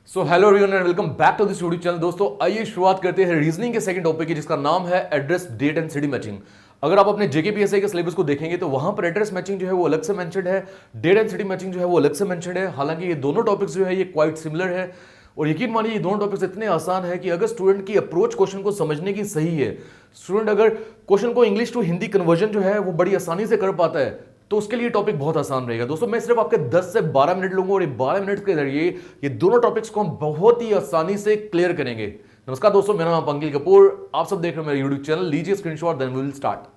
So hello everyone and welcome back to this YouTube channel. दोस्तों आइए शुरुआत करते हैं रीजनिंग के सेकंड टॉपिक की, जिसका नाम है address date and city matching. अगर आप अपने जेकेपीएससी के सिलेबस को देखेंगे तो वहां पर एड्रेस मैचिंग जो है वो अलग से मेंशन्ड है, डेट एंड सिटी मैचिंग जो है वो अलग से मेंशन्ड है। हालांकि ये दोनों टॉपिक्स जो है ये क्वाइट सिमिलर है और यकीन मानिए ये दोनों टॉपिक्स इतने आसान है कि अगर स्टूडेंट की अप्रोच क्वेश्चन को समझने की सही है, स्टूडेंट अगर क्वेश्चन को इंग्लिश टू हिंदी कन्वर्जन जो है वो बड़ी आसानी से कर पाता है तो उसके लिए टॉपिक बहुत आसान रहेगा। दोस्तों मैं सिर्फ आपके 10 से 12 मिनट लूंगा और ये 12 मिनट के जरिए ये दोनों टॉपिक्स को हम बहुत ही आसानी से क्लियर करेंगे। नमस्कार दोस्तों, मेरा नाम अंकिल कपूर, आप सब देख रहे हैं मेरा यूट्यूब चैनल। लीजिए screenshot, then we will start.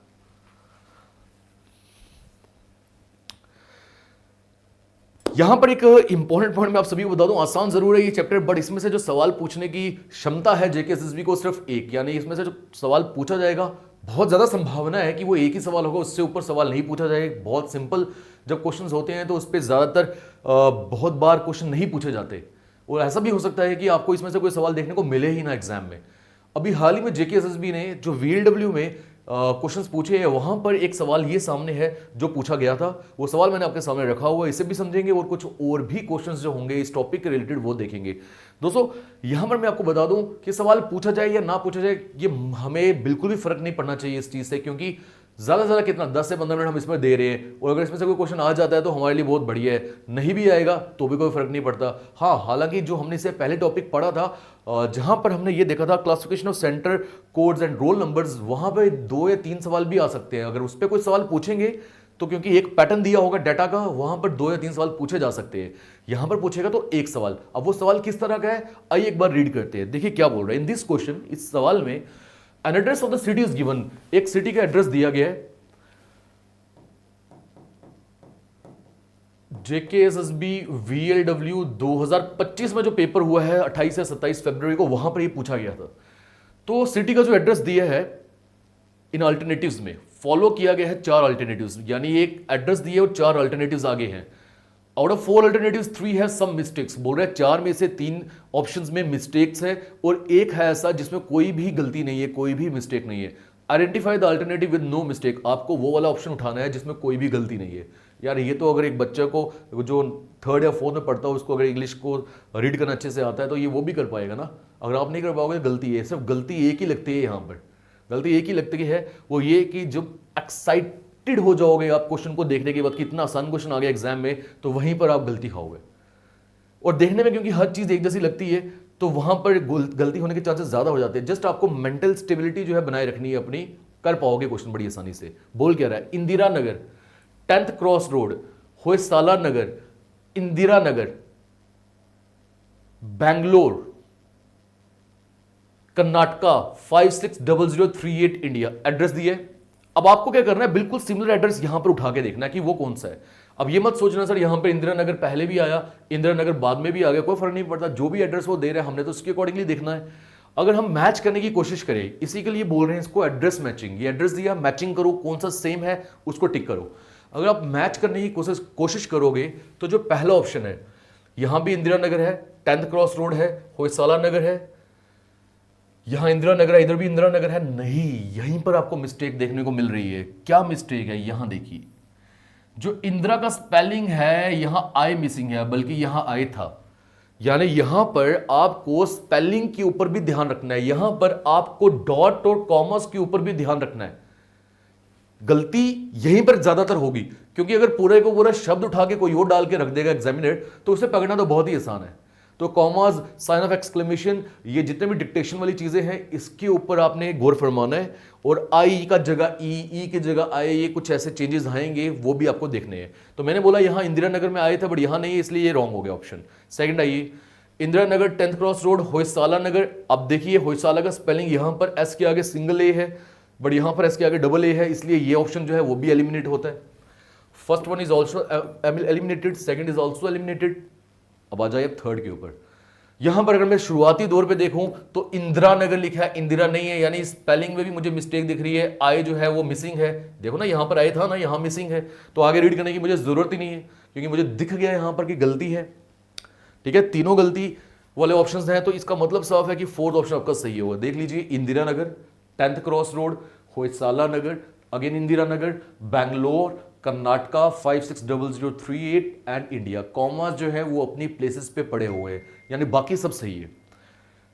यहां पर एक इंपॉर्टेंट पॉइंट मैं आप सभी को बता दूं, आसान जरूर है ये चैप्टर, बट इसमें से जो सवाल पूछने की क्षमता है जेकेएसएसबी को सिर्फ एक, यानी इसमें से जो सवाल पूछा जाएगा बहुत ज्यादा संभावना है कि वो एक ही सवाल होगा, उससे ऊपर सवाल नहीं पूछा जाएगा। बहुत सिंपल जब क्वेश्चंस होते हैं तो उस पर ज्यादातर बहुत बार क्वेश्चन नहीं पूछे जाते और ऐसा भी हो सकता है कि आपको इसमें से कोई सवाल देखने को मिले ही ना एग्जाम में। अभी हाल ही में जेकेएसएसबी ने जो वीएलडब्ल्यू में क्वेश्चंस पूछे हैं वहां पर एक सवाल ये सामने है जो पूछा गया था, वो सवाल मैंने आपके सामने रखा हुआ है, इसे भी समझेंगे और कुछ और भी क्वेश्चंस जो होंगे इस टॉपिक के रिलेटेड वो देखेंगे। दोस्तों यहां पर मैं आपको बता दूं कि सवाल पूछा जाए या ना पूछा जाए ये हमें बिल्कुल भी फर्क नहीं पड़ना चाहिए इस चीज से, क्योंकि ज्यादा से ज्यादा कितना 10 से 15 मिनट हम इसमें दे रहे हैं और अगर इसमें से कोई क्वेश्चन आ जाता है तो हमारे लिए बहुत बढ़िया है, नहीं भी आएगा तो भी कोई फर्क नहीं पड़ता। हाँ, हालांकि जो हमने इससे पहले टॉपिक पढ़ा था जहां पर हमने ये देखा था classification of centre codes and roll numbers, वहां पे 2 या 3 सवाल भी आ सकते हैं। अगर उस पर कोई सवाल पूछेंगे तो क्योंकि एक पैटर्न दिया होगा डाटा का, वहां पर 2 या 3 सवाल पूछे जा सकते हैं। यहां पर पूछेगा तो एक सवाल। अब वो सवाल किस तरह का है आइए एक बार रीड करते हैं। देखिए क्या बोल रहा है इन दिस क्वेश्चन, इस सवाल में an address of the city is given, एक सिटी का एड्रेस दिया गया है। जेकेएसएसबी वीएलडब्ल्यू 2025 में जो पेपर हुआ है 28 से 27 फरवरी को, वहां पर ये पूछा गया था। तो सिटी का जो एड्रेस दिया है इन अल्टरनेटिव्स में फॉलो किया गया है 4 अल्टरनेटिव्स, यानी एक एड्रेस दिए और 4 अल्टरनेटिव्स आगे हैं। आउट ऑफ 4 अल्टरनेटिव्स 3 है सम मिस्टेक्स, बोल रहे हैं 4 में से 3 ऑप्शंस में मिस्टेक्स है और एक है ऐसा जिसमें कोई भी गलती नहीं है, कोई भी मिस्टेक नहीं है। Identify the alternative with no mistake, आपको वो वाला ऑप्शन उठाना है जिसमें कोई भी गलती नहीं है। यार ये तो अगर एक बच्चे को जो 3rd या 4th में पढ़ता है उसको अगर इंग्लिश को रीड करना अच्छे से आता है तो ये वो भी कर पाएगा ना। अगर आप नहीं कर पाओगे गलती है, सिर्फ गलती एक ही लगती है यहाँ पर, गलती एक ही लगती है, वो ये कि जब एक्साइटेड हो जाओगे आप क्वेश्चन को देखने के बाद कि इतना आसान क्वेश्चन आ गया एग्जाम में, तो वहीं पर आप गलती खाओगे। और देखने में क्योंकि हर चीज एक जैसी लगती है तो वहां पर गलती होने के चांसेस ज्यादा हो जाते हैं। जस्ट आपको मेंटल स्टेबिलिटी जो है बनाए रखनी है अपनी, कर पाओगे क्वेश्चन बड़ी आसानी से। बोल क्या रहा है, Indira Nagar 10th cross road, Hoysala नगर, इंदिरा नगर, बैंगलोर, कर्नाटका 560038 इंडिया एड्रेस दिए। अब आपको क्या करना है, बिल्कुल सिमिलर एड्रेस यहां पर उठा के देखना है कि वो कौन सा है। अब ये मत सोचना सर यहां पर इंदिरा नगर पहले भी आया, इंदिरा नगर बाद में भी आ गया, कोई फर्क नहीं पड़ता, जो भी एड्रेस वो दे रहे हैं हमने तो उसके अकॉर्डिंगली देखना है। अगर हम मैच करने की कोशिश करें, इसी के लिए बोल रहे हैं इसको एड्रेस मैचिंग। ये एड्रेस दिया, मैचिंग करो, कौन सा सेम है उसको टिक करो। अगर आप मैच करने की कोशिश करोगे तो जो पहला ऑप्शन है, यहां भी इंदिरा नगर है, 10th क्रॉस रोड है, होयसाला नगर है, यहां इंदिरा नगर है, इधर भी इंदिरा नगर है, नहीं, यहीं पर आपको मिस्टेक देखने को मिल रही है। क्या मिस्टेक है, यहां देखिए, जो इंदिरा का स्पेलिंग है यहां आई मिसिंग है, बल्कि यहां आई था, यानी यहां पर आपको स्पेलिंग के ऊपर भी ध्यान रखना है, यहां पर आपको डॉट और कॉमर्स के ऊपर भी ध्यान रखना है। गलती यहीं पर ज्यादातर होगी, क्योंकि अगर पूरे को पूरा शब्द उठा के कोई और डाल के रख देगा एग्जामिनर तो उसे पकड़ना तो बहुत ही आसान है। तो कॉमास, साइन ऑफ एक्सक्लेमेशन, ये जितने भी डिक्टेशन वाली चीजें हैं इसके ऊपर आपने गौर फरमाना है। और आई का जगह ई की जगह आए, ये कुछ ऐसे चेंजेस आएंगे वो भी आपको देखने हैं। तो मैंने बोला यहां इंदिरा नगर में आए थे बट यहां नहीं है, इसलिए ये रॉन्ग हो गया ऑप्शन। सेकंड आइए, Indira Nagar 10th cross road, Hoysala नगर। अब देखिए होयसाला का स्पेलिंग यहां पर एस के आगे सिंगल ए है बट यहां पर एस के आगे डबल ए है, इसलिए ये ऑप्शन जो है वो भी एलिमिनेट होता है। First one is also eliminated, second is also eliminated. अब आ जाए थर्ड के ऊपर। यहां पर अगर मैं शुरुआती दौर पे देखूं तो इंदिरा नगर लिखा है, इंदिरा नहीं है, यानी स्पेलिंग में भी मुझे मिस्टेक दिख रही है। आई जो है वो मिसिंग है, देखो ना यहां पर आई था ना, यहां मिसिंग है, तो आगे रीड करने की मुझे जरूरत ही नहीं है क्योंकि मुझे दिख गया यहां पर कि गलती है। ठीक है, तीनों गलती वाले ऑप्शंस हैं, तो इसका मतलब साफ है कि 4th ऑप्शन आपका सही होगा। देख लीजिए, Indira Nagar, 10th cross road, Hoysala Nagar, again Indira Nagar, Bangalore, Karnataka 560038 and India. Comma जो है वो अपनी प्लेसेस पे पड़े हुए हैं, यानी बाकी सब सही है।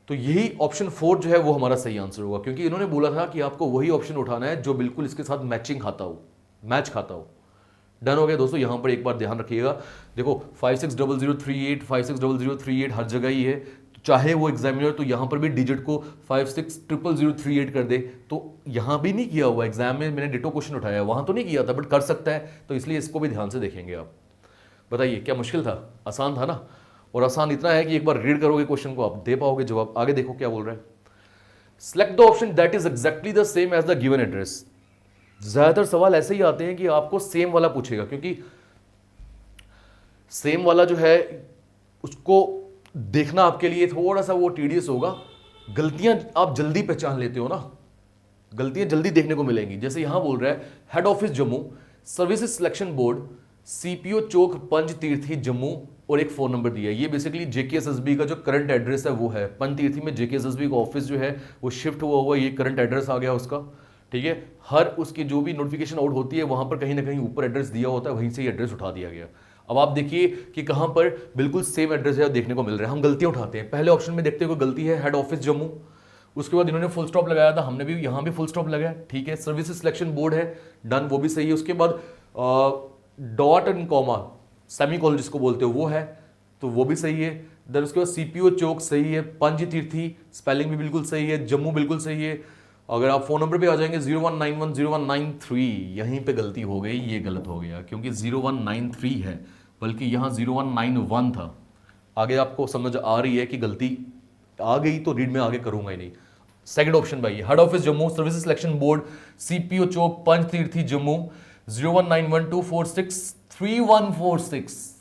तो यही ऑप्शन 4 जो है वो हमारा सही आंसर होगा, क्योंकि इन्होंने बोला था कि आपको वही ऑप्शन उठाना है जो बिल्कुल इसके साथ मैचिंग खाता हो, मैच खाता हो। डन हो गया दोस्तों। यहां पर एक बार ध्यान रखिएगा, देखो 560038 560038 हर जगह ही है, चाहे वो एग्जामिनर तो यहां पर भी डिजिट को 560038 कर दे, तो यहां भी नहीं किया हुआ एग्जाम में, मैंने डिटो क्वेश्चन उठाया वहां तो नहीं किया था, बट कर सकता है, तो इसलिए इसको भी ध्यान से देखेंगे आप। बताइए क्या मुश्किल था, आसान था ना? और आसान इतना है कि एक बार रीड करोगे क्वेश्चन को आप दे पाओगे जवाब। आगे देखो क्या बोल रहा है, select the option that is exactly the same as the given address. ज्यादातर सवाल ऐसे ही आते हैं कि आपको सेम वाला पूछेगा, क्योंकि सेम वाला जो है उसको देखना आपके लिए थोड़ा सा वो टीडियस होगा। गलतियां आप जल्दी पहचान लेते हो ना, गलतियां जल्दी देखने को मिलेंगी। जैसे यहां बोल रहा है head office Jammu, services selection board, CPO Chowk Panchtirthi Jammu, और एक फोन नंबर दिया है। ये बेसिकली जेकेएसएसबी का जो करंट एड्रेस है वो है। पंचतीर्थी में जेकेएसएसबी का ऑफिस जो है वो शिफ्ट हुआ, ये करंट एड्रेस आ गया उसका, ठीक है। हर उसकी जो भी नोटिफिकेशन आउट होती है वहां पर कहीं ना कहीं ऊपर एड्रेस दिया होता है, वहीं से ही एड्रेस उठा दिया गया। अब आप देखिए कि कहां पर बिल्कुल सेम एड्रेस है देखने को मिल रहा है। हम गलतियां उठाते हैं, पहले ऑप्शन में देखते हुए गलती है हेड ऑफिस जम्मू, उसके बाद इन्होंने फुल स्टॉप लगाया था, हमने भी यहां भी फुल स्टॉप लगाया, ठीक है। सर्विसेज सिलेक्शन बोर्ड है, डन, वो भी सही है। उसके बाद डॉट एंड कॉमा सेमीकोलन जिसको बोलते हो वो है, तो वो भी सही है। देन उसके बाद सीपीओ चौक सही है, पंचतीर्थी स्पेलिंग भी बिल्कुल सही है, जम्मू बिल्कुल सही है। अगर आप फोन नंबर पे आ जाएंगे 01910193, यहीं पे गलती हो गई, ये गलत हो गया क्योंकि 0193 है, बल्कि यहाँ 0191 था। आगे आपको समझ आ रही है कि गलती आ गई, तो रीड में आगे करूंगा ही नहीं। सेकंड ऑप्शन भाई, head office Jammu, services selection board, CPO Chowk Panchtirthi Jammu, 019124633146।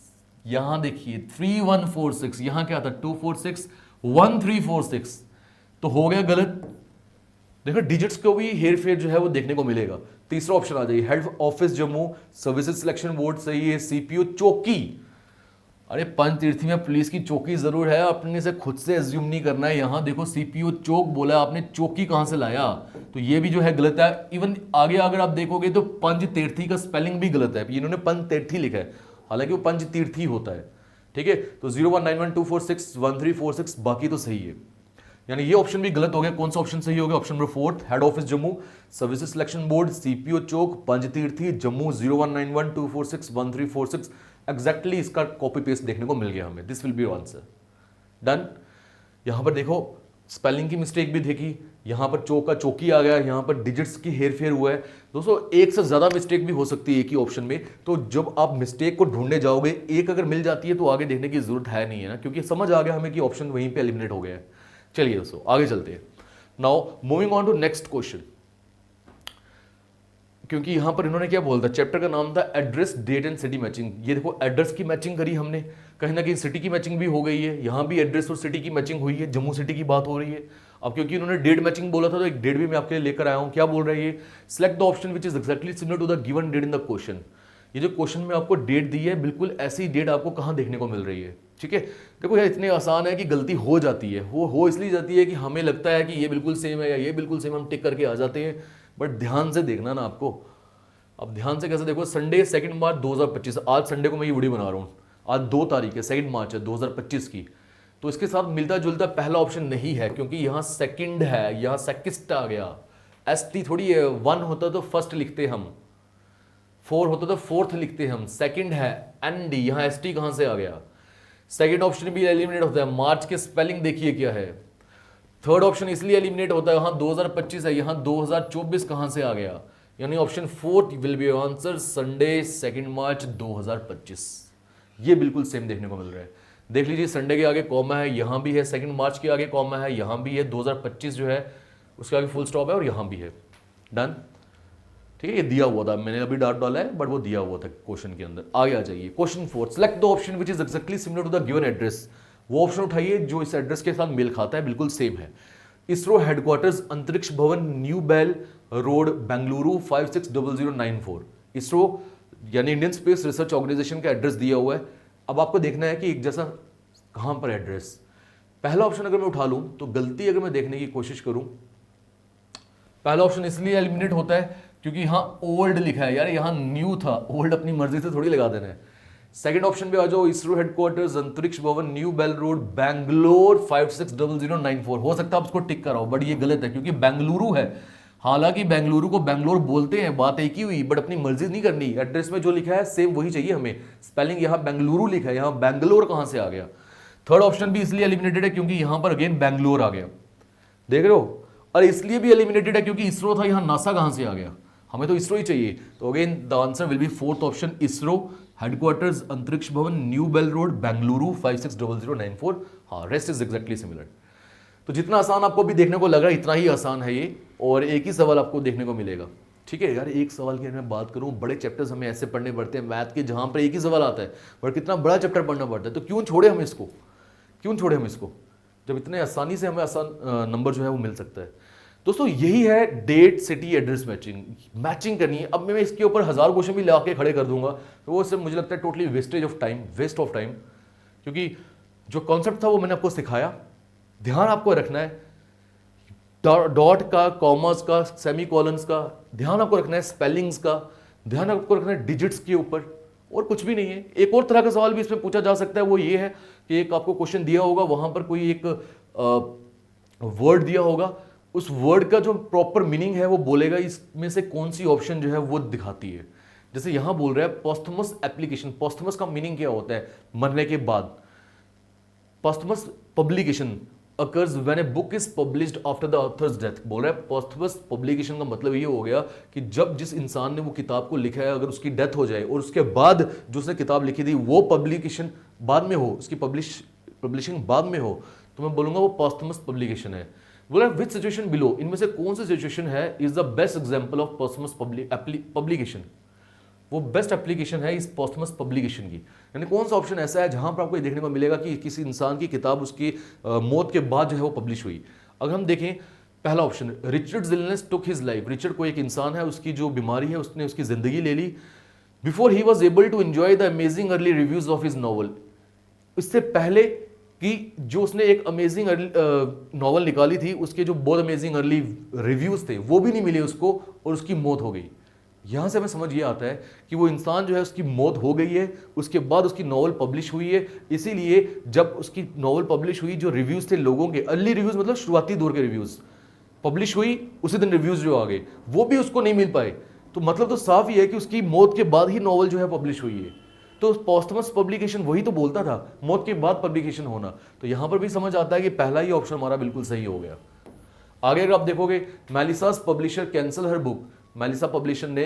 यहां देखिए 3146, यहां क्या था 2461346, तो हो गया गलत। देखो डिजिट्स को भी हेर फेर जो है वो देखने को मिलेगा। तीसरा ऑप्शन आ जाइए, head office Jammu, services selection board सही है, सीपीओ चौकी, अरे पंचतीर्थी में पुलिस की चौकी जरूर है, अपने से खुद से एज्यूम नहीं करना है। यहां देखो सीपीओ चौक बोला, आपने चौकी कहां से लाया, तो ये भी जो है गलत है। इवन आगे अगर आप देखोगे तो पंचतीर्थी का स्पेलिंग भी गलत है, इन्होंने पंचतीर्थी लिखा है, हालांकि वो पंचतीर्थी होता है, ठीक है। तो 019124611346 बाकी तो सही है, यानी ये ऑप्शन भी गलत हो गया। कौन सा ऑप्शन सही हो गया? Option number 4, head office Jammu, services selection board, CPO Chowk Panchtirthi Jammu, 019124611346। Exactly इसका कॉपी पेस्ट देखने को मिल गया हमें, this will be answer. Done. यहां पर देखो स्पेलिंग की मिस्टेक भी देखी, यहां पर चौक का चौकी आ गया, यहां पर डिजिट्स की हेरफेर हुआ है। दोस्तों एक से ज्यादा मिस्टेक भी हो सकती है एक ही ऑप्शन में, तो जब आप मिस्टेक को ढूंढने जाओगे, एक अगर मिल जाती है तो आगे देखने की जरूरत है नहीं है ना, क्योंकि समझ आ गया हमें कि ऑप्शन वहीं पे एलिमिनेट हो गया है। चलिए दोस्तों आगे चलते हैं। Now moving on to next question, क्योंकि यहां पर इन्होंने क्या बोलता, चैप्टर का नाम था address date and city matching. ये देखो एड्रेस की मैचिंग करी हमने, कहीं ना कहीं सिटी की मैचिंग भी हो गई है, यहां भी एड्रेस और सिटी की मैचिंग हुई है, जम्मू सिटी की बात हो रही है। अब क्योंकि इन्होंने डेट मैचिंग बोला था तो एक डेट भी मैं आपके लिए लेकर आया हूं। क्या बोल रहा है ये, select the option which is exactly similar to the given date in the question. ये जो क्वेश्चन में आपको डेट दी है, बिल्कुल ऐसी डेट आपको कहां देखने को मिल रही है, ठीक है। देखो यार इतने आसान है कि गलती हो जाती है, हो इसलिए जाती है कि हमें लगता है कि ये बिल्कुल सेम है या ये बिल्कुल सेम, हम टिक करके आ जाते हैं, बट ध्यान से देखना ना आपको। अब ध्यान से कैसे देखो, संडे 2 मार्च 2025, आज संडे को मैं ये वीडियो बना रहा हूँ, आज 2 तारीख है, 2 मार्च है 2025 की, तो इसके साथ मिलता जुलता पहला ऑप्शन नहीं है, क्योंकि यहाँ सेकंड है, यहाँ सेकिस्ट आ गया, ST थोड़ी है, 1 होता तो फर्स्ट लिखते हम, 4 होता तो फोर्थ लिखते हम, सेकंड है ND, यहाँ ST कहाँ से आ गया। सेकंड ऑप्शन भी एलिमिनेट होता है, मार्च के स्पेलिंग देखिए क्या है। थर्ड ऑप्शन इसलिए एलिमिनेट होता है, यहाँ 2025 है, यहाँ 2024 कहाँ से आ गया, यानी option 4 will be answer, Sunday 2 मार्च 2025। ये बिल्कुल सेम देखने को मिल रहा है। देख लीजिए संडे के आगे कॉमा है, यहाँ भी है, 2 मार्च के आगे कॉमा है, यहाँ भी है, 2025 जो है उसके आगे फुल स्टॉप है और यहाँ भी है। डन, ठीक है। ये दिया हुआ था, मैंने अभी डाट डाला है, बट वो दिया हुआ था क्वेश्चन के अंदर। आगे आ जाइए, question 4, select the option which is exactly similar to the given address. वो ऑप्शन उठाइए जो इस एड्रेस के साथ मेल खाता है, बिल्कुल सेम है। ISRO headquarters Antariksh Bhavan, new BEL road, Bengaluru 560094। ISRO यानी इंडियन स्पेस रिसर्च ऑर्गेनाइजेशन का एड्रेस दिया हुआ है। अब आपको देखना है कि एक जैसा कहां पर एड्रेस। पहला ऑप्शन अगर मैं उठा लूं तो गलती अगर मैं देखने की कोशिश करूं, पहला ऑप्शन इसलिए एलिमिनेट होता है क्योंकि यहाँ ओल्ड लिखा है यार, यहाँ न्यू था, ओल्ड अपनी मर्जी से थोड़ी लगा देना है। सेकंड ऑप्शन पे आ जाओ, ISRO headquarters Antariksh Bhavan new BEL road Bangalore 560094। हो सकता है आप उसको टिक कराओ, बट ये गलत है क्योंकि बेंगलुरु है। हालांकि बेंगलुरु को बैंगलोर बोलते हैं, बात एक ही हुई, बट अपनी मर्जी नहीं करनी। एड्रेस में जो लिखा है सेम वही चाहिए हमें। स्पेलिंग यहाँ बेंगलुरु लिखा है, यहाँ बैंगलोर कहाँ से आ गया। थर्ड ऑप्शन भी इसलिए एलिमिनेटेड है क्योंकि यहाँ पर अगेन बैंगलोर आ गया, देख रहे हो। और इसलिए भी एलिमिनेटेड है क्योंकि इसरो था, यहाँ नासा कहाँ से आ गया, हमें तो इसरो ही चाहिए। तो again the answer will be fourth option, ISRO headquarters Antariksh Bhavan new BEL road Bengaluru 560094। हाँ, रेस्ट इज एग्जैक्टली सिमिलर। तो जितना आसान आपको भी देखने को लग रहा है इतना ही आसान है ये, और एक ही सवाल आपको देखने को मिलेगा। ठीक है यार, एक सवाल की मैं बात करूं, बड़े चैप्टर्स हमें ऐसे पढ़ने पड़ते हैं मैथ के जहां पर एक ही सवाल आता है, पर कितना बड़ा चैप्टर पढ़ना पड़ता है। तो क्यों छोड़े हम इसको, क्यों छोड़े हम इसको, जब इतने आसानी से हमें आसान नंबर जो है वो मिल सकता है। दोस्तों यही है डेट सिटी एड्रेस मैचिंग करनी है। अब मैं इसके ऊपर 1000 क्वेश्चन भी ला के खड़े कर दूंगा तो वो सिर्फ मुझे लगता है टोटली वेस्ट ऑफ टाइम, क्योंकि जो कॉन्सेप्ट था वो मैंने आपको सिखाया। ध्यान आपको रखना है डॉट का, कॉमर्स का, सेमीकोलंस का ध्यान आपको रखना है, स्पेलिंग्स का ध्यान आपको रखना है, डिजिट्स के ऊपर, और कुछ भी नहीं है। एक और तरह का सवाल भी इसमें पूछा जा सकता है, वो ये है कि एक आपको क्वेश्चन दिया होगा, वहां पर कोई एक वर्ड दिया होगा, उस वर्ड का जो प्रॉपर मीनिंग है वो बोलेगा इसमें से कौन सी ऑप्शन जो है वो दिखाती है। जैसे यहां बोल रहा है पोस्टमस एप्लीकेशन, पोस्टमस का मीनिंग क्या होता है, मरने के बाद। पोस्टमस publication occurs when a book is published after the author's death। बोल रहा है पोस्टमस पब्लिकेशन का मतलब ये हो गया कि जब जिस इंसान ने वो किताब को लिखा है अगर उसकी डेथ हो जाए और उसके बाद जो उसने किताब लिखी थी वो पब्लिकेशन बाद में हो, उसकी पब्लिशिंग बाद में हो, तो मैं बोलूंगा वो पोस्टमस पब्लिकेशन है। बोला विच सिचुएशन बिलो, इनमें से कौन सी सिचुएशन है is the best example of posthumous publication, वो बेस्ट एप्लीकेशन है इस पोस्टमस पब्लिकेशन की। यानी कौन सा ऑप्शन ऐसा है जहां पर आपको ये देखने को मिलेगा कि किसी इंसान की किताब उसकी मौत के बाद जो है वो पब्लिश हुई। अगर हम देखें पहला option, Richard illness took his life. Richard कोई एक इंसान है, उसकी जो बीमारी है उसने उसकी जिंदगी ले ली। Before he was able to enjoy the amazing early reviews of his novel, इससे पहले कि जो उसने एक अमेजिंग नॉवल निकाली थी उसके जो बहुत अमेजिंग अर्ली रिव्यूज थे वो भी नहीं मिले उसको और उसकी मौत हो गई। यहां से हमें समझ ये आता है कि वो इंसान जो है उसकी मौत हो गई है, उसके बाद उसकी नॉवल पब्लिश हुई है। इसीलिए जब उसकी नॉवल पब्लिश हुई जो रिव्यूज थे लोगों के, अर्ली रिव्यूज मतलब शुरुआती दौर के रिव्यूज, पब्लिश हुई उसी दिन रिव्यूज जो आ गए वो भी उसको नहीं मिल पाए। तो मतलब तो साफ ही है कि उसकी मौत के बाद ही नॉवल जो है पब्लिश हुई है। तो पोस्टमस पब्लिकेशन वही तो बोलता था, मौत के बाद पब्लिकेशन होना। तो यहां पर भी समझ आता है कि पहला ही ऑप्शन हमारा बिल्कुल सही हो गया। आगे अगर आप देखोगे, Melissa's publisher cancel her book, Melissa publisher ने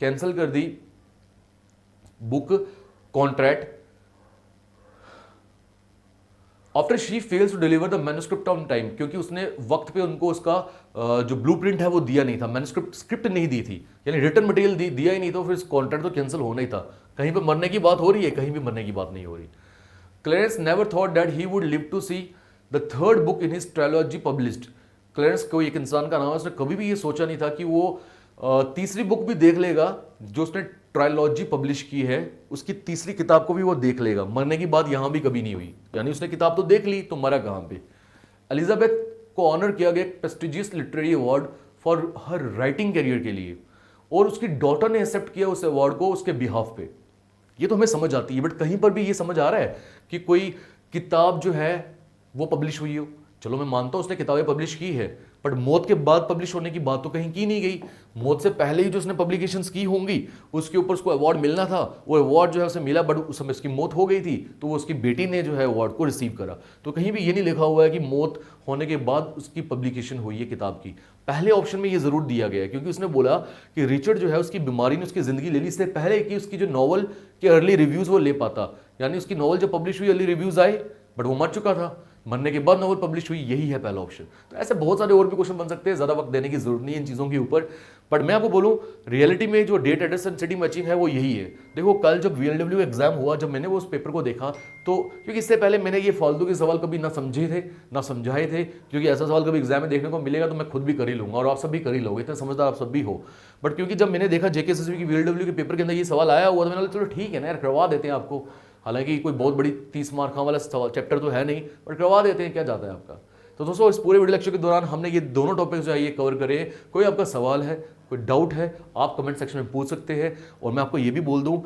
कैंसिल कर दी book contract after she fails to deliver the manuscript on time, क्योंकि उसने वक्त पे उनको उसका जो ब्लूप्रिंट है वो दिया नहीं था, मैन्युस्क्रिप्ट स्क्रिप्ट नहीं दी थी, यानी रिटर्न मटेरियल दिया ही नहीं, तो फिर कॉन्ट्रैक्ट तो कैंसिल होना ही था। कहीं पे मरने की बात हो रही है, कहीं भी मरने की बात नहीं हो रही। Clarence never thought that he would live to see the third book in his trilogy published. Clarence कोई एक इंसान का नाम है, उसने कभी भी ये सोचा नहीं था कि वो तीसरी बुक भी देख लेगा जो उसने ट्रायलॉजी पब्लिश की है, उसकी तीसरी किताब को भी वो देख लेगा। मरने की बात यहां भी कभी नहीं हुई, यानी उसने किताब तो देख ली तो मरा कहां पे। एलिजाबेथ को ऑनर किया गया prestigious literary award for her writing career के लिए, और उसकी डॉटर ने एक्सेप्ट किया उस अवार्ड को उसके बिहाफ पे। ये तो हमें समझ आती है, बट कहीं पर भी ये समझ आ रहा है कि कोई किताब जो है वो पब्लिश हुई हो। चलो मैं मानता हूं उसने किताबें पब्लिश की है, बट मौत के बाद पब्लिश होने की बात तो कहीं की नहीं गई। मौत से पहले ही जो उसने पब्लिकेशंस की होंगी उसके ऊपर उसको अवार्ड मिलना था, वो अवार्ड जो है उसे मिला, बट उस समय उसकी मौत हो गई थी, तो वो उसकी बेटी ने जो है अवार्ड को रिसीव करा। तो कहीं भी ये नहीं लिखा हुआ है कि मौत होने के बाद उसकी पब्लिकेशन हुई है किताब की। पहले ऑप्शन में ये जरूर दिया गया है, क्योंकि उसने बोला कि रिचर्ड जो है उसकी बीमारी ने उसकी जिंदगी ले ली, इससे पहले कि उसकी जो नॉवल के अर्ली रिव्यूज वो ले पाता। यानी उसकी नॉवल जब पब्लिश हुई अर्ली रिव्यूज आए, बट वो मर चुका था, मरने के बाद नॉवल पब्लिश हुई, यही है पहला ऑप्शन। तो ऐसे बहुत सारे और भी क्वेश्चन बन सकते हैं, ज्यादा वक्त देने की जरूरत नहीं है इन चीजों के ऊपर। बट मैं आपको बोलूं रियलिटी में जो date address and city matching है वो यही है। देखो कल जब VLW एग्जाम हुआ, जब मैंने वो उस पेपर को देखा, तो क्योंकि इससे पहले मैंने ये फालतू के सवाल कभी ना समझे थे ना समझाए थे, क्योंकि ऐसा सवाल कभी एग्जाम में देखने को मिलेगा तो मैं खुद भी कर ही लूंगा और आप सब भी कर ही लोगे, इतना समझदार आप सब भी हो। बट क्योंकि जब मैंने देखा JKSSB की VLW के पेपर के अंदर ये सवाल आया हुआ, तो मैंने चलो ठीक है ना यार, करवा देते हैं आपको। हालांकि कोई बहुत बड़ी 30 मार्क वाला चैप्टर तो है नहीं, बट करवा देते हैं, क्या जाता है आपका। तो दोस्तों इस पूरे वीडियो लेक्चर के दौरान हमने ये दोनों टॉपिक्स जो है ये कवर करे। कोई आपका सवाल है, कोई डाउट है आप कमेंट सेक्शन में पूछ सकते हैं। और मैं आपको ये भी बोल दूं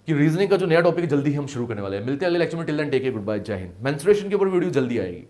कि रीजनिंग का जो नया टॉपिक जल्दी हम शुरू करने वाले हैं। मिलते हैं अगले लेक्चर में। Till then take care, goodbye, जय हिंद। मेंस्ट्रुएशन के ऊपर वीडियो जल्दी आएगी।